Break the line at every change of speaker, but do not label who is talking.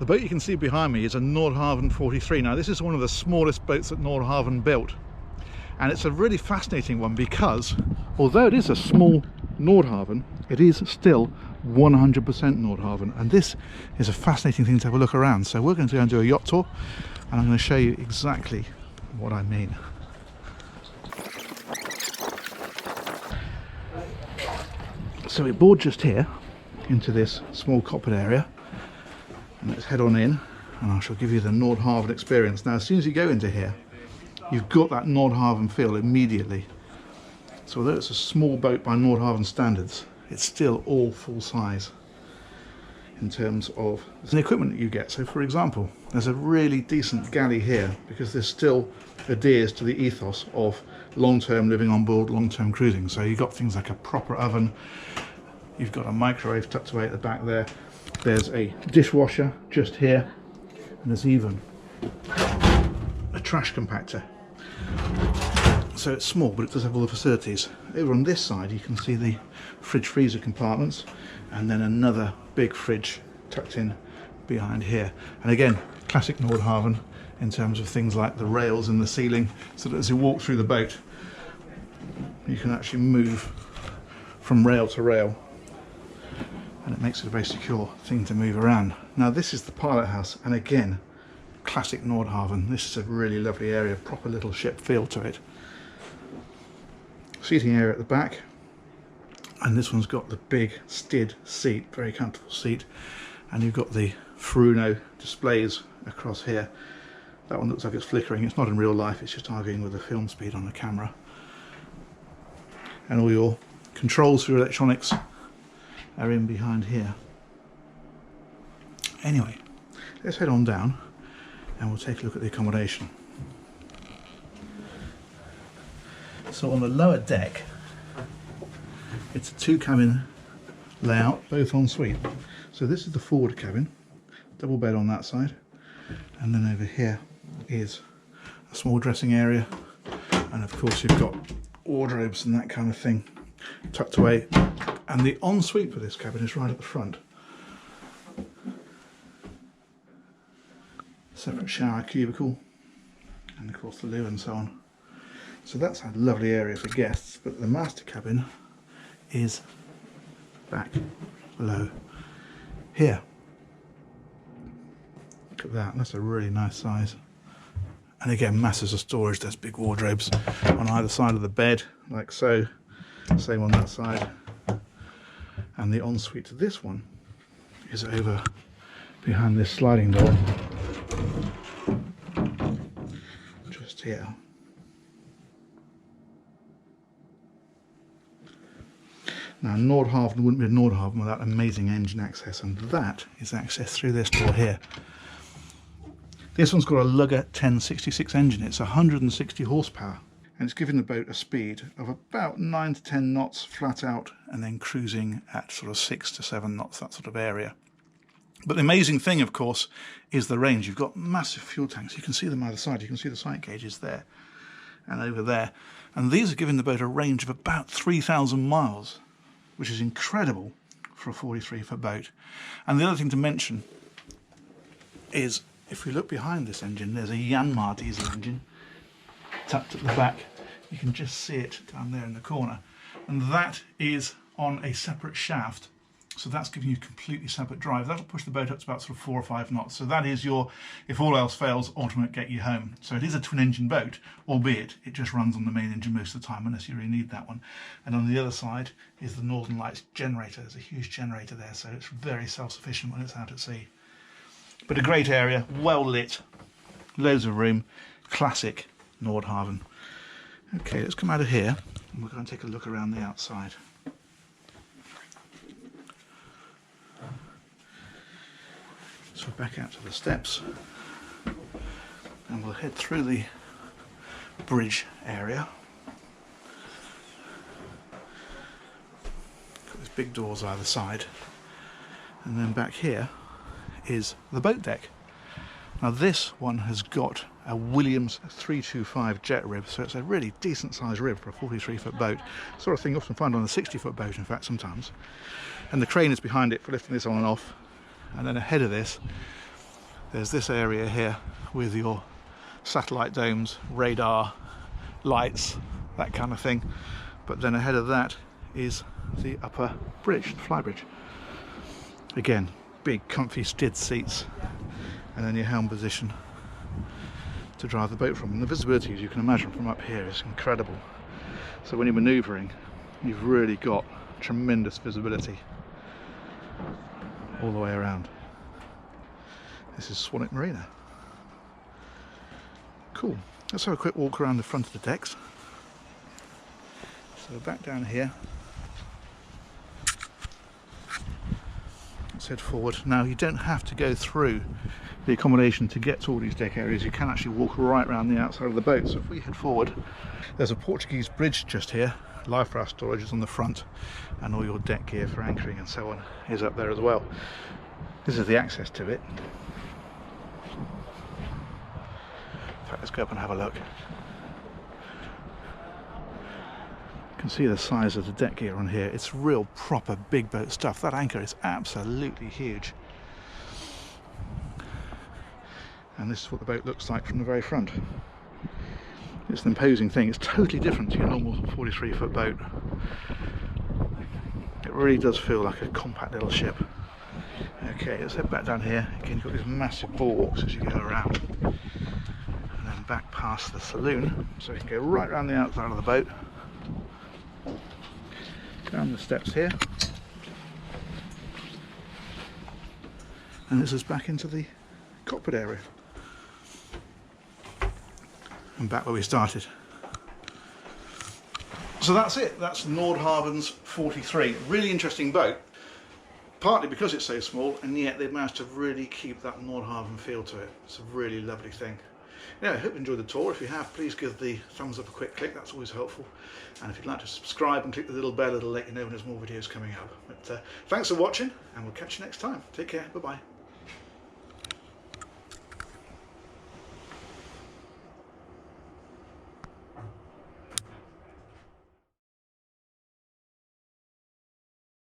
The boat you can see behind me is a Nordhavn 43. Now this is one of the smallest boats that Nordhavn built, and it's a really fascinating one because although it is a small Nordhavn, it is still 100% Nordhavn, and this is a fascinating thing to have a look around. So we're going to go and do a yacht tour, and I'm going to show you exactly what I mean. So we board just here into this small cockpit area, and let's head on in and I shall give you the Nordhavn experience. Now as soon as you go into here, you've got that Nordhavn feel immediately. So although it's a small boat by Nordhavn standards, it's still all full size in terms of the equipment that you get. So for example, there's a really decent galley here because this still adheres to the ethos of long-term living on board, long-term cruising. So you've got things like a proper oven, you've got a microwave tucked away at the back there, there's a dishwasher just here, and there's even a trash compactor. So it's small, but it does have all the facilities. Over on this side you can see the fridge freezer compartments, and then another big fridge tucked in behind here. And again, classic Nordhavn in terms of things like the rails in the ceiling, so that as you walk through the boat you can actually move from rail to rail, and it makes it a very secure thing to move around. Now this is the pilot house, and again, classic Nordhavn. This is a really lovely area, proper little ship feel to it. Seating area at the back, and this one's got the big Stid seat, very comfortable seat, and you've got the Furuno displays across here. That one looks like it's flickering. It's not in real life, it's just arguing with the film speed on the camera. And all your controls for your electronics are in behind here. Anyway, let's head on down and we'll take a look at the accommodation. So on the lower deck, it's a 2-cabin layout, both en suite. So this is the forward cabin, double bed on that side, and then over here is a small dressing area, and of course you've got wardrobes and that kind of thing tucked away. And the ensuite for this cabin is right at the front. Separate shower cubicle, and of course the loo and so on. So that's a lovely area for guests, but the master cabin is back below here. Look at that, that's a really nice size. And again, masses of storage. There's big wardrobes on either side of the bed, like so. Same on that side. And the ensuite to this one is over behind this sliding door, just here. Now Nordhavn wouldn't be a Nordhavn without amazing engine access, and that is accessed through this door here. This one's got a Lugger 1066 engine. It's 160 horsepower, and it's giving the boat a speed of about 9 to 10 knots flat out, and then cruising at sort of 6 to 7 knots, that sort of area. But the amazing thing, of course, is the range. You've got massive fuel tanks. You can see them either side. You can see the sight gauges there and over there. And these are giving the boat a range of about 3,000 miles, which is incredible for a 43-foot boat. And the other thing to mention is, if we look behind this engine, there's a Yanmar diesel engine tucked at the back. You can just see it down there in the corner, and that is on a separate shaft, so that's giving you completely separate drive. That'll push the boat up to about sort of 4 or 5 knots. So that is your, if all else fails, ultimate get you home. So it is a twin engine boat, albeit it just runs on the main engine most of the time, unless you really need that one. And on the other side is the Northern Lights generator. There's a huge generator there, so it's very self-sufficient when it's out at sea. But a great area, well lit, loads of room, classic Nordhavn. Okay, let's come out of here and we're going to take a look around the outside. So back out to the steps, and we'll head through the bridge area. Got these big doors either side, and then back here is the boat deck. Now this one has got a Williams 325 jet rib, so it's a really decent sized rib for a 43-foot boat. Sort of thing you often find on a 60-foot boat, in fact, sometimes. And the crane is behind it for lifting this on and off. And then ahead of this There's this area here with your satellite domes, radar, lights, that kind of thing. But then ahead of that is the upper bridge, the fly bridge. Again, big comfy skid seats, and then your helm position to drive the boat from. And the visibility, as you can imagine from up here, is incredible. So when you're manoeuvring, you've really got tremendous visibility all the way around. This is Swanwick Marina. Cool. Let's have a quick walk around the front of the decks. So back down here. Let's head forward. Now you don't have to go through the accommodation to get to all these deck areas. You can actually walk right around the outside of the boat. So if we head forward, there's a Portuguese bridge just here. Life raft storage is on the front, and all your deck gear for anchoring and so on is up there as well. This is the access to it. In fact, let's go up and have a look. You can see the size of the deck gear on here. It's real proper big boat stuff. That anchor is absolutely huge. And this is what the boat looks like from the very front. It's an imposing thing. It's totally different to your normal 43-foot boat. It really does feel like a compact little ship. Okay, let's head back down here. Again, you've got these massive bulwarks as you go around. And then back past the saloon, so we can go right around the outside of the boat. Down the steps here. And this is back into the cockpit area. And back where we started. So that's it. That's Nordhavn's 43. Really interesting boat. Partly because it's so small, and yet they've managed to really keep that Nordhavn feel to it. It's a really lovely thing. Yeah, I hope you enjoyed the tour. If you have, please give the thumbs up a quick click. That's always helpful. And if you'd like to subscribe and click the little bell, it'll let you know when there's more videos coming up. But thanks for watching, and we'll catch you next time. Take care. Bye-bye.